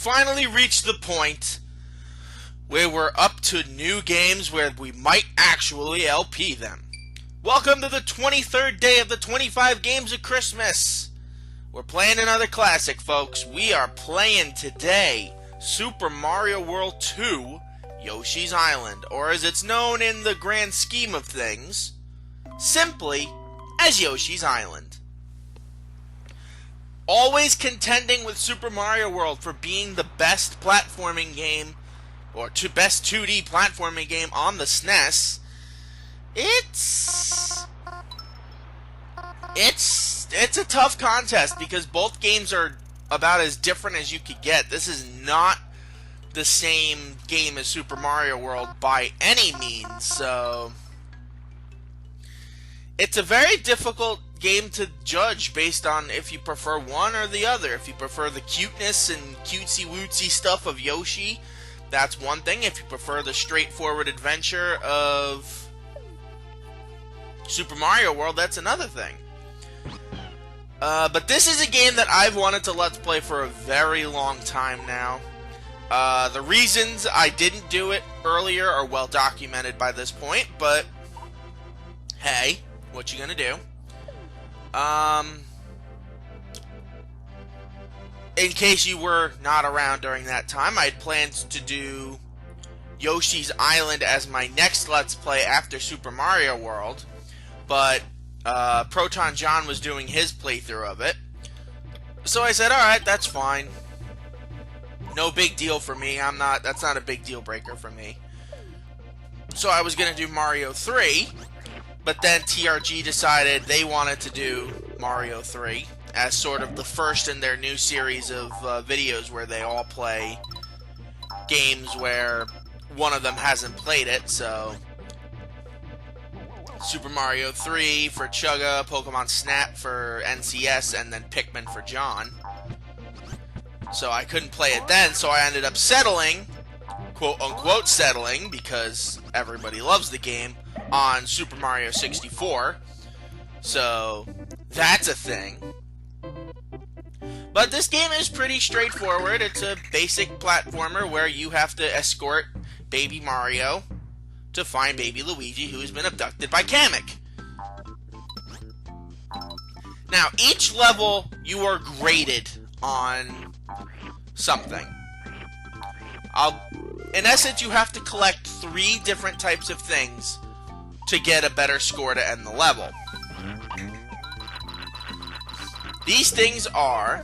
finally reached the point where we're up to new games where we might actually LP them. Welcome to the 23rd day of the 25 games of Christmas. We're playing another classic, folks. We are playing today Super Mario World 2, Yoshi's Island, or as it's known in the grand scheme of things, simply as Yoshi's Island. Always contending with Super Mario World for being the best platforming game, or best 2D platforming game on the SNES. It's a tough contest because both games are about as different as you could get. This is not the same game as Super Mario World by any means, so it's a very difficult game to judge based on if you prefer one or the other. If you prefer the cuteness and cutesy-wootsy stuff of Yoshi, that's one thing. If you prefer the straightforward adventure of Super Mario World, that's another thing. But this is a game that I've wanted to Let's Play for a very long time now. The reasons I didn't do it earlier are well documented by this point, but hey, what you gonna do? In case you were not around during that time, I had planned to do Yoshi's Island as my next Let's Play after Super Mario World, but Proton John was doing his playthrough of it. So I said, alright, that's fine. No big deal for me. That's not a big deal breaker for me. So I was gonna do Mario 3, but then TRG decided they wanted to do Mario 3 as sort of the first in their new series of videos where they all play games where one of them hasn't played it. So Super Mario 3 for Chugga, Pokemon Snap for NCS, and then Pikmin for John. So I couldn't play it then, so I ended up settling, quote-unquote settling, because everybody loves the game, on Super Mario 64. So that's a thing. But this game is pretty straightforward. It's a basic platformer where you have to escort Baby Mario to find Baby Luigi, who has been abducted by Kamek. Now, each level you are graded on something. In essence, you have to collect 3 different types of things to get a better score to end the level. These things are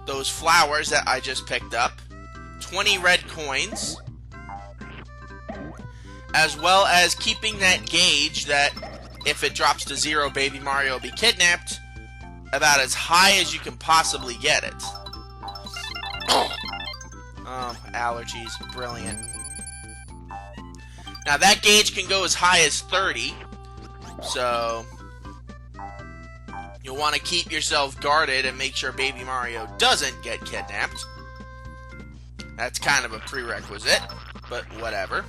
those flowers that I just picked up, 20 red coins, as well as keeping that gauge that if it drops to 0, Baby Mario will be kidnapped, about as high as you can possibly get it. Oh, allergies. Brilliant. Now, that gauge can go as high as 30, so you'll want to keep yourself guarded and make sure Baby Mario doesn't get kidnapped. That's kind of a prerequisite, but whatever.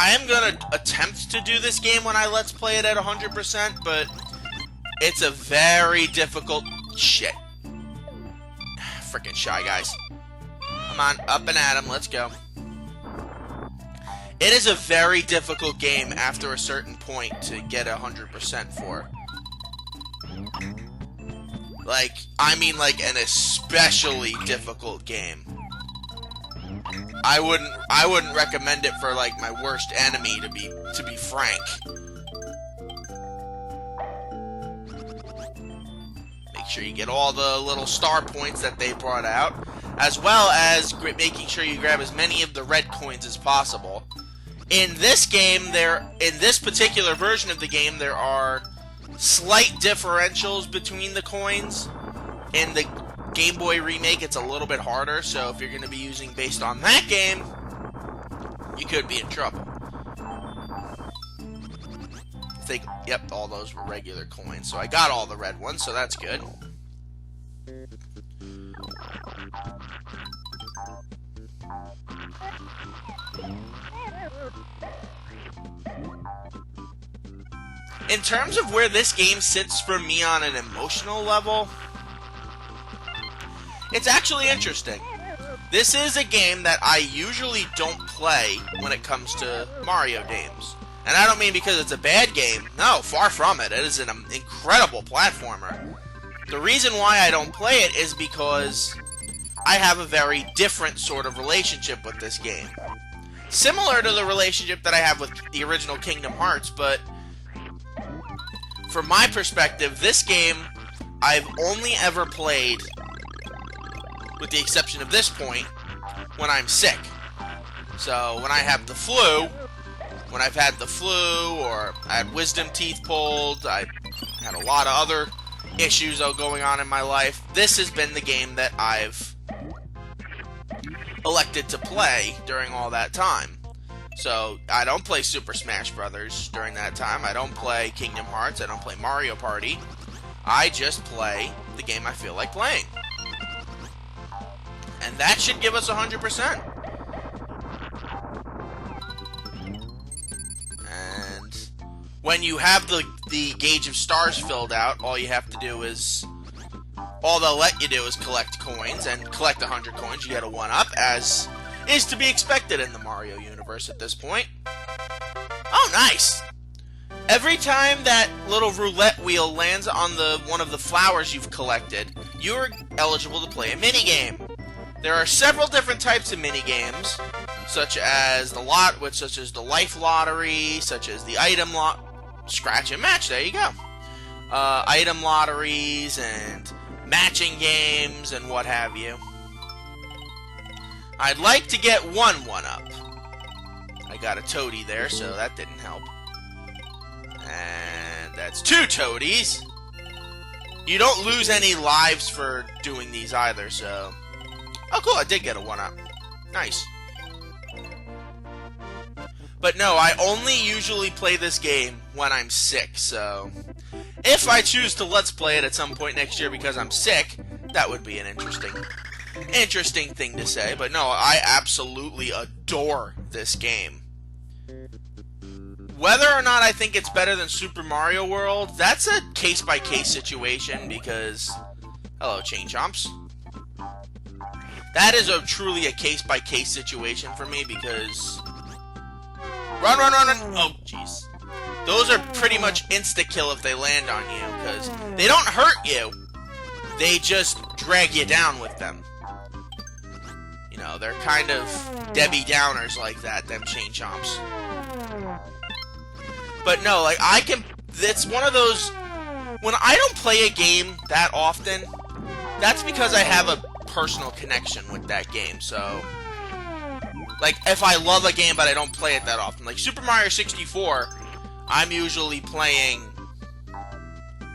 I am going to attempt to do this game when I Let's Play it at 100%, but it's a very difficult... Shit. Frickin' Shy Guys. Come on, up and at 'em, let's go. It is a very difficult game after a certain point to get 100% for. Like, I mean like an especially difficult game. I wouldn't recommend it for like my worst enemy, to be frank. Make sure you get all the little star points that they brought out, as well as making sure you grab as many of the red coins as possible. In this game, in this particular version of the game, there are slight differentials between the coins. In the Game Boy remake, it's a little bit harder, so if you're going to be using based on that game, you could be in trouble. I think, yep, all those were regular coins, so I got all the red ones, so that's good. In terms of where this game sits for me on an emotional level, it's actually interesting. This is a game that I usually don't play when it comes to Mario games. And I don't mean because it's a bad game. No, far from it. It is an incredible platformer. The reason why I don't play it is because I have a very different sort of relationship with this game. Similar to the relationship that I have with the original Kingdom Hearts, but from my perspective, this game I've only ever played, with the exception of this point, when I'm sick. So when I have the flu, when I've had the flu, or I had wisdom teeth pulled, I had a lot of other issues going on in my life, this has been the game that I've elected to play during all that time. So I don't play Super Smash Brothers during that time. I don't play Kingdom Hearts. I don't play Mario Party. I just play the game I feel like playing. And that should give us 100%. And when you have the gauge of stars filled out, all you have to do is... all they'll let you do is collect coins, and collect 100 coins, you get a 1-up, as is to be expected in the Mario universe at this point. Oh, nice! Every time that little roulette wheel lands on one of the flowers you've collected, you're eligible to play a minigame. There are several different types of minigames, such as the life lottery, such as the item scratch and match, there you go. Item lotteries and matching games and what have you. I'd like to get one 1-up. I got a toady there, so that didn't help. And that's 2 toadies. You don't lose any lives for doing these either, so... oh, cool, I did get a 1-up. Nice. But no, I only usually play this game when I'm sick, so... if I choose to Let's Play it at some point next year because I'm sick, that would be an interesting thing to say. But no, I absolutely adore this game. Whether or not I think it's better than Super Mario World, that's a case-by-case situation because... hello, Chain Chomps. That is truly a case-by-case situation for me because... run, run, run, run! Oh, jeez. Those are pretty much insta-kill if they land on you, because they don't hurt you, they just drag you down with them. You know, they're kind of Debbie Downers like that, them Chain Chomps. But no, like, it's one of those, when I don't play a game that often, that's because I have a personal connection with that game, so... like, if I love a game but I don't play it that often, like Super Mario 64... I'm usually playing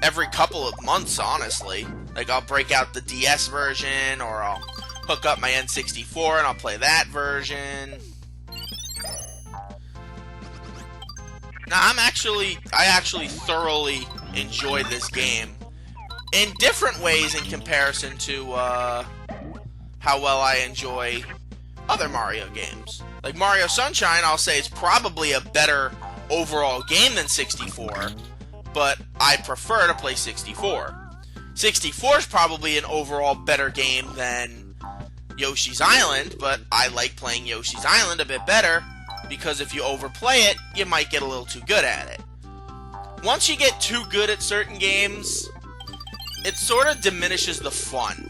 every couple of months, honestly. Like, I'll break out the DS version, or I'll hook up my N64 and I'll play that version. Now, I actually thoroughly enjoy this game in different ways in comparison to how well I enjoy other Mario games. Like Mario Sunshine, I'll say is probably a better overall game than 64, but I prefer to play 64. 64 is probably an overall better game than Yoshi's Island, but I like playing Yoshi's Island a bit better, because if you overplay it, you might get a little too good at it. Once you get too good at certain games, it sort of diminishes the fun.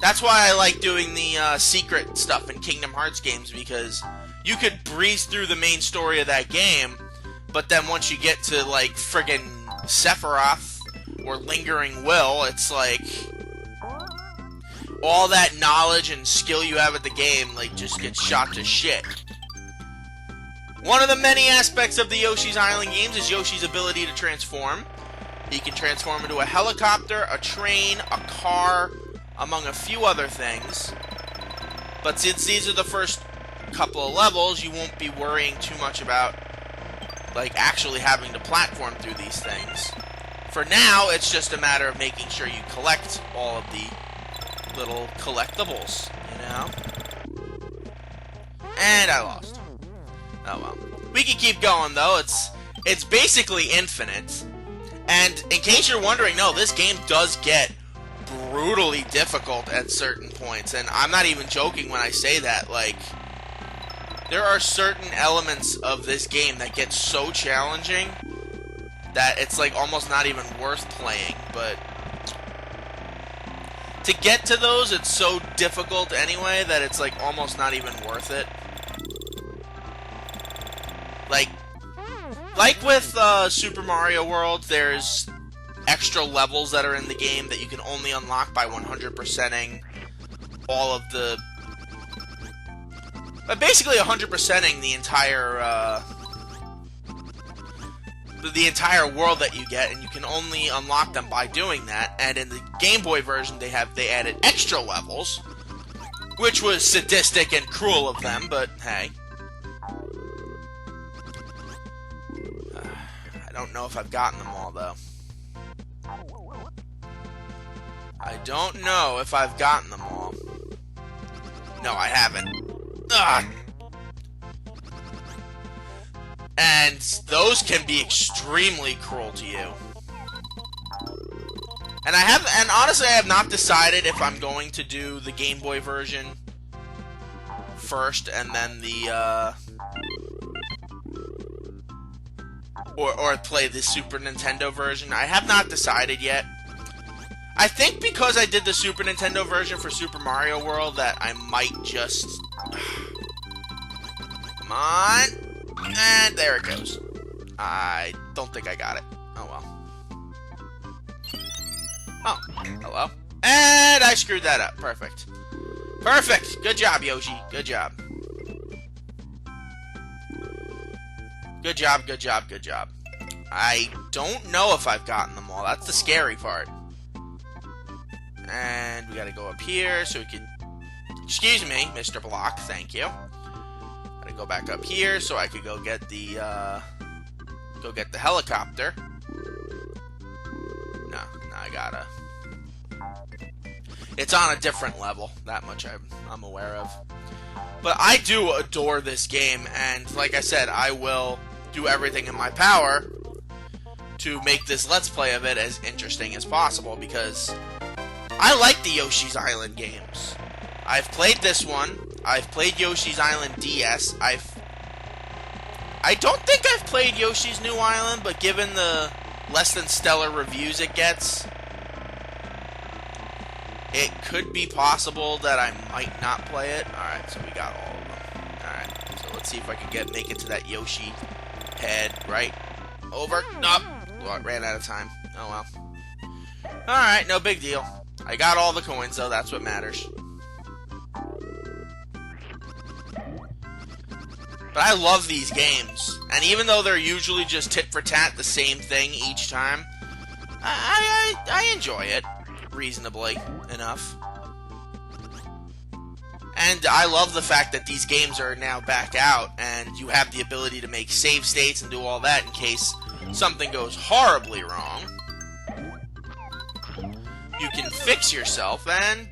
That's why I like doing the secret stuff in Kingdom Hearts games, because you could breeze through the main story of that game, but then once you get to, like, friggin' Sephiroth or Lingering Will, it's like... all that knowledge and skill you have at the game, like, just gets shot to shit. One of the many aspects of the Yoshi's Island games is Yoshi's ability to transform. He can transform into a helicopter, a train, a car, among a few other things. But since these are the first couple of levels, you won't be worrying too much about, like, actually having to platform through these things. For now, it's just a matter of making sure you collect all of the little collectibles, you know? And I lost. Oh well. We can keep going though. It's basically infinite. And in case you're wondering, no, this game does get brutally difficult at certain points. And I'm not even joking when I say that. Like, there are certain elements of this game that get so challenging that it's like almost not even worth playing. But to get to those, it's so difficult anyway that it's like almost not even worth it. Like with Super Mario World, there's extra levels that are in the game that you can only unlock by 100%ing all of the... basically 100%ing the entire world that you get, and you can only unlock them by doing that. And in the Game Boy version, they added extra levels, which was sadistic and cruel of them, but hey. I don't know if I've gotten them all, though. I don't know if I've gotten them all. No, I haven't. Ugh. And those can be extremely cruel to you. And honestly, I have not decided if I'm going to do the Game Boy version first and then the, or play the Super Nintendo version. I have not decided yet. I think because I did the Super Nintendo version for Super Mario World that I might just... Come on! And there it goes. I don't think I got it. Oh well. Oh, hello. And I screwed that up. Perfect. Perfect! Good job, Yoshi. Good job. Good job, good job, good job. I don't know if I've gotten them all. That's the scary part. And we gotta go up here so we can... Excuse me, Mr. Block. Thank you. Gotta go back up here so I could go get the helicopter. No, I gotta... It's on a different level. That much I'm aware of. But I do adore this game, and like I said, I will do everything in my power to make this Let's Play of it as interesting as possible, because I like the Yoshi's Island games. I've played this one. I've played Yoshi's Island DS. I don't think I've played Yoshi's New Island, but given the less than stellar reviews it gets, it could be possible that I might not play it. Alright, so we got all of them. Alright, so let's see if I can make it to that Yoshi head. Right. Over. Nope. Well, I ran out of time. Oh well. Alright, no big deal. I got all the coins, though. That's what matters. But I love these games. And even though they're usually just tit for tat the same thing each time, I enjoy it reasonably enough. And I love the fact that these games are now back out and you have the ability to make save states and do all that in case something goes horribly wrong. You can fix yourself, and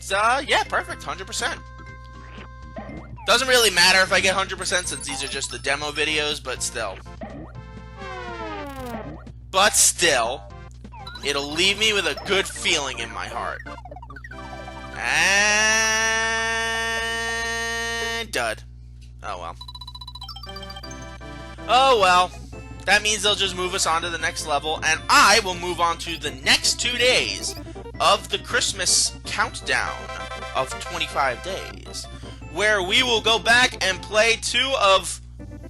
yeah, perfect, 100%. Doesn't really matter if I get 100% since these are just the demo videos, but still. But still, it'll leave me with a good feeling in my heart. And... dud. Oh well. Oh well. That means they'll just move us on to the next level, and I will move on to the next 2 days of the Christmas countdown of 25 days, where we will go back and play 2 of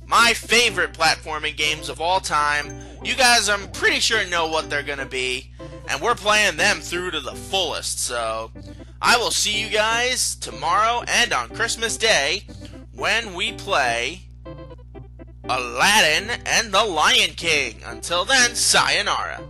my favorite platforming games of all time. You guys, I'm pretty sure, know what they're going to be, and we're playing them through to the fullest, so I will see you guys tomorrow and on Christmas Day when we play Aladdin and the Lion King. Until then, sayonara.